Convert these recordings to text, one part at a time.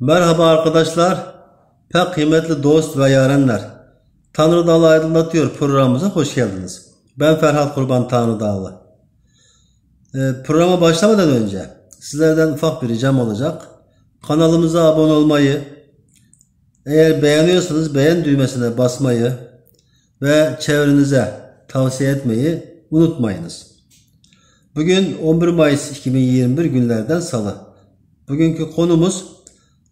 Merhaba arkadaşlar, pek kıymetli dost ve yarenler. Tanrı Dağlı Aydınlatıyor programımıza hoş geldiniz. Ben Ferhat Kurban Tanrı Dağlı. Programa başlamadan önce sizlerden ufak bir ricam olacak. Kanalımıza abone olmayı, eğer beğeniyorsanız beğen düğmesine basmayı ve çevrenize tavsiye etmeyi unutmayınız. Bugün 11 Mayıs 2021 günlerden Salı. Bugünkü konumuz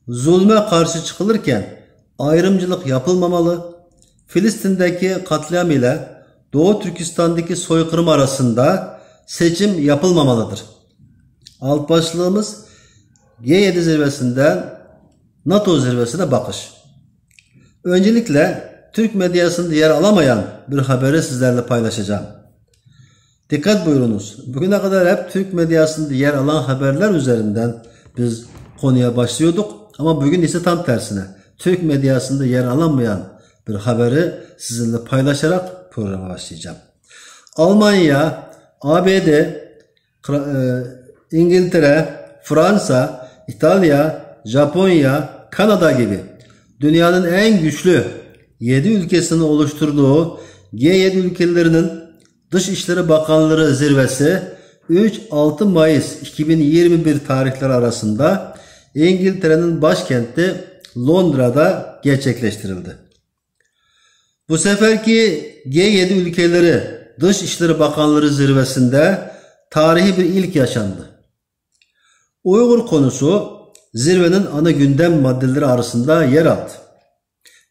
zulme karşı çıkılırken ayrımcılık yapılmamalı. Filistin'deki katliam ile Doğu Türkistan'daki soykırım arasında seçim yapılmamalıdır. Alt başlığımız G7 zirvesinden NATO zirvesine bakış. Öncelikle Türk medyasında yer alamayan bir haberi sizlerle paylaşacağım. Dikkat buyurunuz. Bugüne kadar hep Türk medyasında yer alan haberler üzerinden biz konuya başlıyorduk. Ama bugün ise tam tersine. Türk medyasında yer alamayan bir haberi sizinle paylaşarak programa başlayacağım. Almanya, ABD, İngiltere, Fransa, İtalya, Japonya, Kanada gibi dünyanın en güçlü 7 ülkesini oluşturduğu G7 ülkelerinin Dışişleri Bakanları Zirvesi 3-6 Mayıs 2021 tarihleri arasında İngiltere'nin başkenti Londra'da gerçekleştirildi. Bu seferki G7 ülkeleri Dışişleri Bakanları Zirvesi'nde tarihi bir ilk yaşandı. Uygur konusu zirvenin ana gündem maddeleri arasında yer aldı.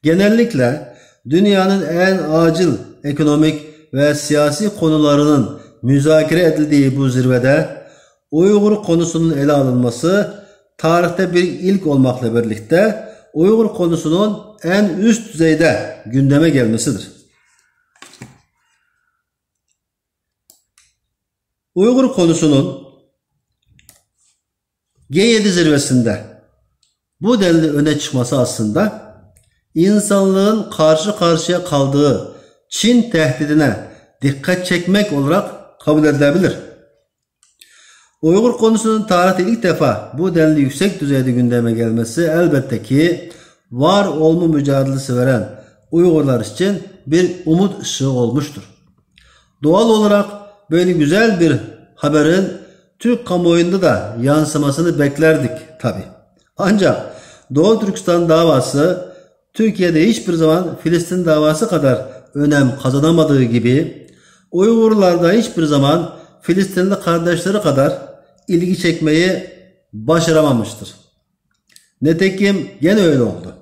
Genellikle dünyanın en acil ekonomik ve siyasi konularının müzakere edildiği bu zirvede Uygur konusunun ele alınması tarihte bir ilk olmakla birlikte Uygur konusunun en üst düzeyde gündeme gelmesidir. Uygur konusunun G7 zirvesinde bu denli öne çıkması aslında insanlığın karşı karşıya kaldığı Çin tehdidine dikkat çekmek olarak kabul edilebilir. Uygur konusunun tarihte ilk defa bu denli yüksek düzeyde gündeme gelmesi elbette ki var olma mücadelesi veren Uygurlar için bir umut ışığı olmuştur. Doğal olarak böyle güzel bir haberin Türk kamuoyunda da yansımasını beklerdik tabi. Ancak Doğu Türkistan davası Türkiye'de hiçbir zaman Filistin davası kadar önem kazanamadığı gibi Uygurlar da hiçbir zaman Filistinli kardeşleri kadar ilgi çekmeyi başaramamıştır. Nitekim gene öyle oldu.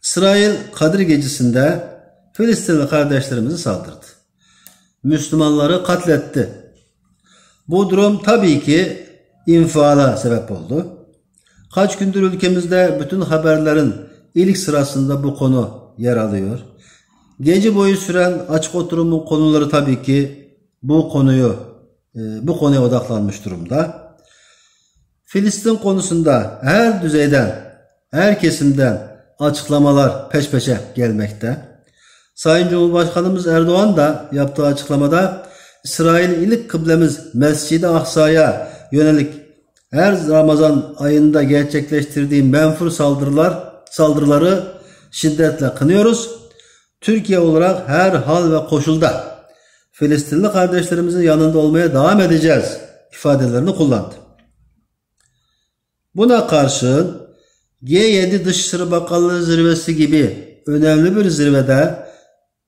İsrail Kadir Gecesi'nde Filistinli kardeşlerimizi saldırdı. Müslümanları katletti. Bu durum tabii ki infiala sebep oldu. Kaç gündür ülkemizde bütün haberlerin ilk sırasında bu konu yer alıyor. Gece boyu süren açık oturumun konuları tabii ki bu konuya odaklanmış durumda. Filistin konusunda her düzeyden, her kesimden açıklamalar peş peşe gelmekte. Sayın Cumhurbaşkanımız Erdoğan da yaptığı açıklamada İsrail ilk kıblemiz Mescid-i Aksa'ya yönelik her Ramazan ayında gerçekleştirdiği menfur saldırıları şiddetle kınıyoruz. Türkiye olarak her hal ve koşulda Filistinli kardeşlerimizin yanında olmaya devam edeceğiz ifadelerini kullandı. Buna karşın G7 Dışişleri Bakanlığı Zirvesi gibi önemli bir zirvede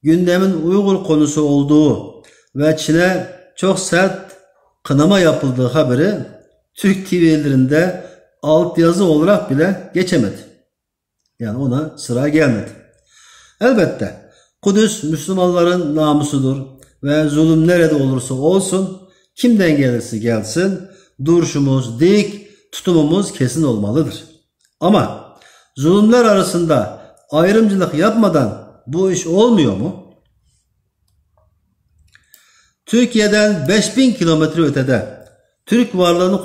gündemin Uygur konusu olduğu ve Çin'e çok sert kınama yapıldığı haberi Türk TV'lerinde altyazı olarak bile geçemedi. Yani ona sıra gelmedi. Elbette Kudüs Müslümanların namusudur ve zulüm nerede olursa olsun, kimden gelirse gelsin duruşumuz dik, tutumumuz kesin olmalıdır. Ama zulümler arasında ayrımcılık yapmadan bu iş olmuyor mu? Türkiye'den 5000 kilometre ötede Türk varlığını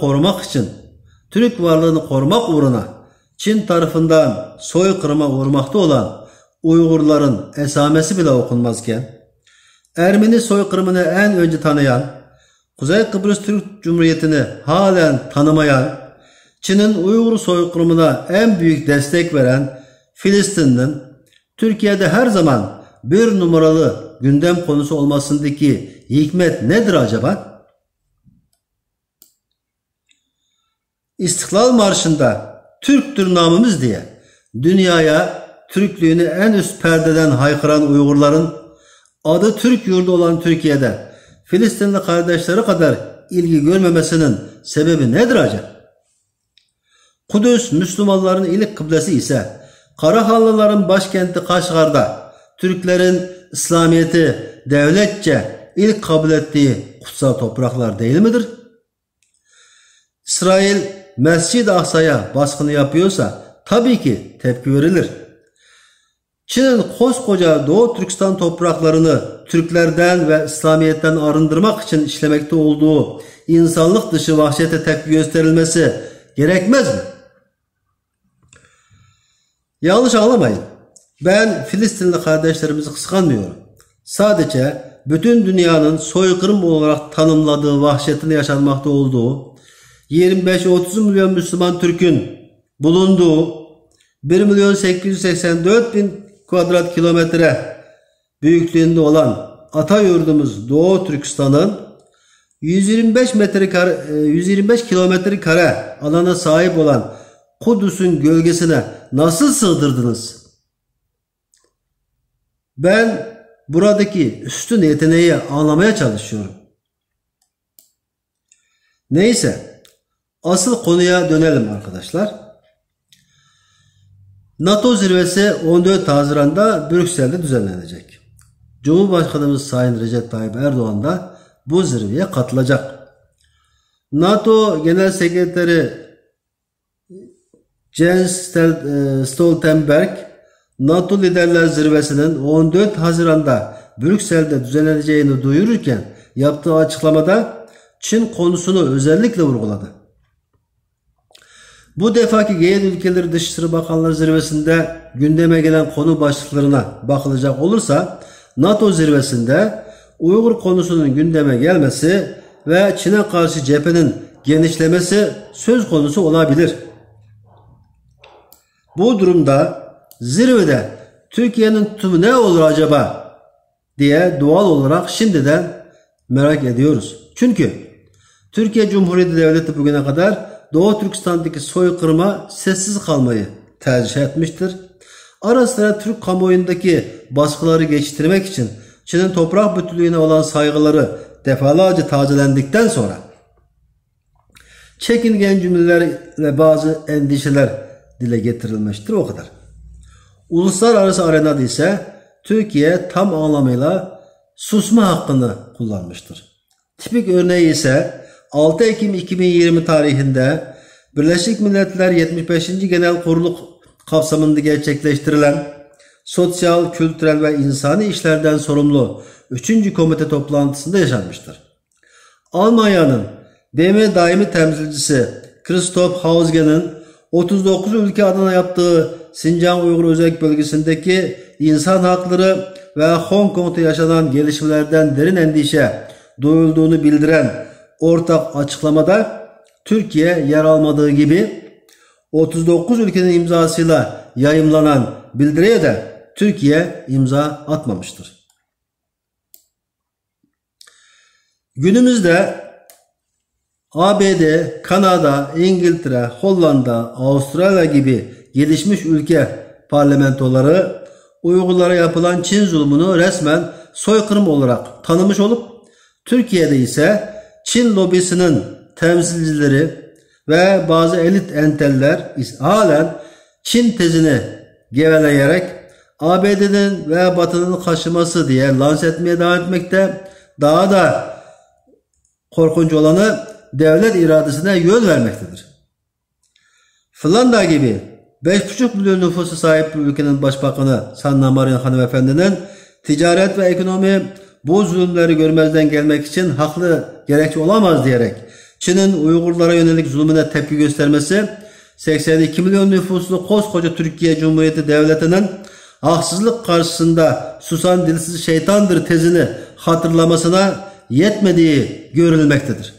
korumak uğruna Çin tarafından soykırıma uğramakta olan Uygurların esamesi bile okunmazken, Ermeni soykırımını en önce tanıyan, Kuzey Kıbrıs Türk Cumhuriyeti'ni halen tanımayan, Çin'in Uygur soykırımına en büyük destek veren Filistin'in Türkiye'de her zaman bir numaralı gündem konusu olmasındaki hikmet nedir acaba? İstiklal Marşı'nda Türktür namımız diye dünyaya Türklüğünü en üst perdeden haykıran Uygurların adı Türk yurdu olan Türkiye'de Filistinli kardeşleri kadar ilgi görmemesinin sebebi nedir acaba? Kudüs Müslümanların ilk kıblesi ise Karahanlıların başkenti Kaşgar'da Türklerin İslamiyet'i devletçe ilk kabul ettiği kutsal topraklar değil midir? İsrail Mescid-i Aksa'ya baskını yapıyorsa tabii ki tepki verilir. Çin'in koskoca Doğu Türkistan topraklarını Türklerden ve İslamiyet'ten arındırmak için işlemekte olduğu insanlık dışı vahşete tepki gösterilmesi gerekmez mi? Yanlış anlamayın. Ben Filistinli kardeşlerimizi kıskanmıyorum. Sadece bütün dünyanın soykırım olarak tanımladığı vahşetin yaşanmakta olduğu 25-30 milyon Müslüman Türk'ün bulunduğu 1.884.000 kvadrat kilometre büyüklüğünde olan ata yurdumuz Doğu Türkistan'ın 125 kilometre kare alana sahip olan Kudüs'ün gölgesine nasıl sığdırdınız? Ben buradaki üstün yeteneği anlamaya çalışıyorum. Neyse, asıl konuya dönelim arkadaşlar. NATO zirvesi 14 Haziran'da Brüksel'de düzenlenecek. Cumhurbaşkanımız Sayın Recep Tayyip Erdoğan da bu zirveye katılacak. NATO Genel Sekreteri Jens Stoltenberg, NATO Liderler Zirvesi'nin 14 Haziran'da Brüksel'de düzenleneceğini duyururken yaptığı açıklamada Çin konusunu özellikle vurguladı. Bu defaki G7 ülkeleri Dışişleri Bakanları Zirvesi'nde gündeme gelen konu başlıklarına bakılacak olursa NATO zirvesinde Uygur konusunun gündeme gelmesi ve Çin'e karşı cephenin genişlemesi söz konusu olabilir. Bu durumda zirvede Türkiye'nin tutumu ne olur acaba diye doğal olarak şimdiden merak ediyoruz. Çünkü Türkiye Cumhuriyeti Devleti bugüne kadar Doğu Türkistan'daki soykırıma sessiz kalmayı tercih etmiştir. Ara sıra Türk kamuoyundaki baskıları geçiştirmek için Çin'in toprak bütünlüğüne olan saygıları defalarca tazelendikten sonra çekingen cümlelerle bazı endişeler dile getirilmiştir, o kadar. Uluslararası arenada ise Türkiye tam anlamıyla susma hakkını kullanmıştır. Tipik örneği ise 6 Ekim 2020 tarihinde Birleşik Milletler 75. Genel Kurulu kapsamında gerçekleştirilen sosyal, kültürel ve insani işlerden sorumlu 3. komite toplantısında yaşanmıştır. Almanya'nın BM daimi temsilcisi Christoph Hausgen'in 39 ülke adına yaptığı Sincan Uygur Özerk bölgesindeki insan hakları ve Hong Kong'da yaşanan gelişmelerden derin endişe duyulduğunu bildiren ortak açıklamada Türkiye yer almadığı gibi 39 ülkenin imzasıyla yayımlanan bildiriye de Türkiye imza atmamıştır. Günümüzde ABD, Kanada, İngiltere, Hollanda, Avustralya gibi gelişmiş ülke parlamentoları Uygurlara yapılan Çin zulmünü resmen soykırım olarak tanımış olup Türkiye'de ise Çin lobisinin temsilcileri ve bazı elit enteller halen Çin tezini geveleyerek ABD'nin ve Batı'nın kaşıması diye lanse etmeye devam etmekte. Daha da korkunç olanı devlet iradesine yön vermektedir. Finlandiya gibi 5,5 milyon nüfusu sahip bir ülkenin başbakanı Sanna Marin hanımefendinin ticaret ve ekonomi bu zulümleri görmezden gelmek için haklı gerekçe olamaz diyerek Çin'in Uygurlara yönelik zulmüne tepki göstermesi 82 milyon nüfuslu koskoca Türkiye Cumhuriyeti Devleti'nin haksızlık karşısında susan dilsiz şeytandır tezini hatırlamasına yetmediği görülmektedir.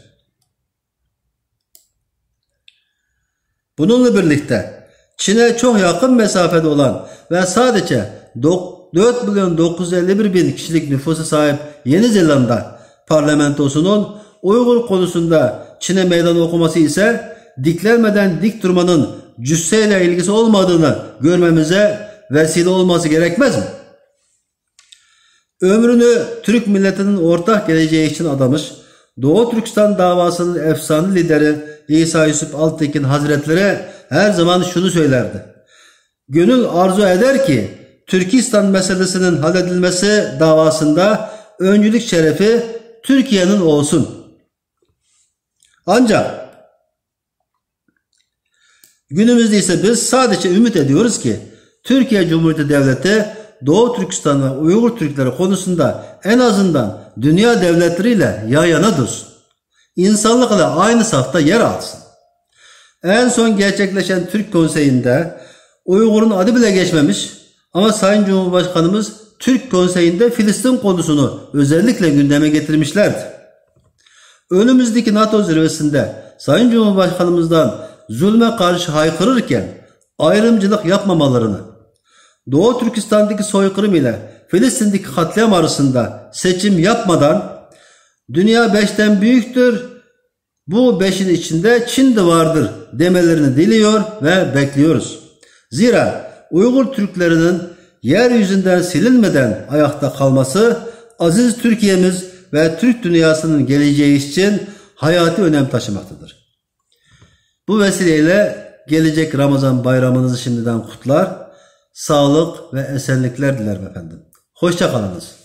Bununla birlikte Çin'e çok yakın mesafede olan ve sadece 4.951.000 kişilik nüfusa sahip Yeni Zelanda parlamentosunun Uygur konusunda Çin'e meydan okuması ise diklenmeden dik durmanın cüsseyle ilgisi olmadığını görmemize vesile olması gerekmez mi? Ömrünü Türk milletinin ortak geleceği için adamış, Doğu Türkistan davasının efsane lideri İsa Yusuf Altekin Hazretleri her zaman şunu söylerdi. Gönül arzu eder ki Türkistan meselesinin halledilmesi davasında öncülük şerefi Türkiye'nin olsun. Ancak günümüzde ise biz sadece ümit ediyoruz ki Türkiye Cumhuriyeti Devleti Doğu Türkistan ve Uygur Türkleri konusunda en azından dünya devletleriyle yan yana dursun. İnsanlıkla aynı safta yer alsın. En son gerçekleşen Türk Konseyi'nde Uygur'un adı bile geçmemiş ama Sayın Cumhurbaşkanımız Türk Konseyi'nde Filistin konusunu özellikle gündeme getirmişlerdi. Önümüzdeki NATO zirvesinde Sayın Cumhurbaşkanımızdan zulme karşı haykırırken ayrımcılık yapmamalarını, Doğu Türkistan'daki soykırım ile Filistin'deki katliam arasında seçim yapmadan dünya 5'ten büyüktür, bu 5'in içinde Çin de vardır demelerini diliyor ve bekliyoruz. Zira Uygur Türklerinin yeryüzünden silinmeden ayakta kalması aziz Türkiye'miz ve Türk dünyasının geleceği için hayati önem taşımaktadır. Bu vesileyle gelecek Ramazan bayramınızı şimdiden kutlar, sağlık ve esenlikler dilerim efendim. Hoşça kalınız.